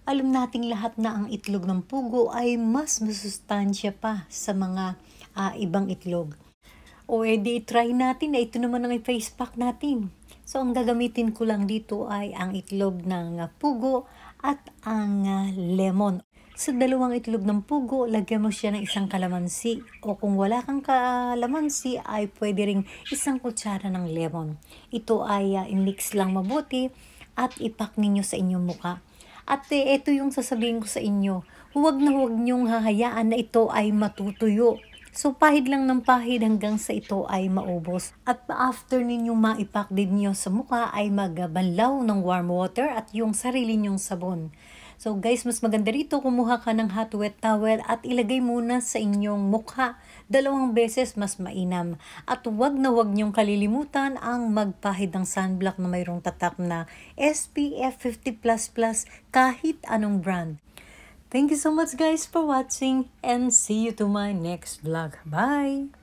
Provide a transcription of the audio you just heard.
Alam nating lahat na ang itlog ng pugo ay mas masustansya pa sa mga ibang itlog. O edi try natin na ito naman ang face pack natin. So ang gagamitin ko lang dito ay ang itlog ng pugo at ang lemon. Sa dalawang itlog ng pugo, lagyan mo siya ng isang kalamansi. O kung wala kang kalamansi, ay pwede ring isang kutsara ng lemon. Ito ay i-mix lang mabuti at ipak ninyo sa inyong muka. At ito yung sasabihin ko sa inyo, huwag na huwag niyong hahayaan na ito ay matutuyo. So, pahid lang ng pahid hanggang sa ito ay maubos. At after ninyong maipak din niyo sa mukha ay magbanlaw ng warm water at yung sarili nyong sabon. So guys, mas maganda rito kumuha ka ng hot wet towel at ilagay muna sa inyong mukha. 2 beses mas mainam. At wag na wag niyong kalilimutan ang magpahid ng sunblock na mayroong tatak na SPF 50++ kahit anong brand. Thank you so much guys for watching and see you to my next vlog. Bye!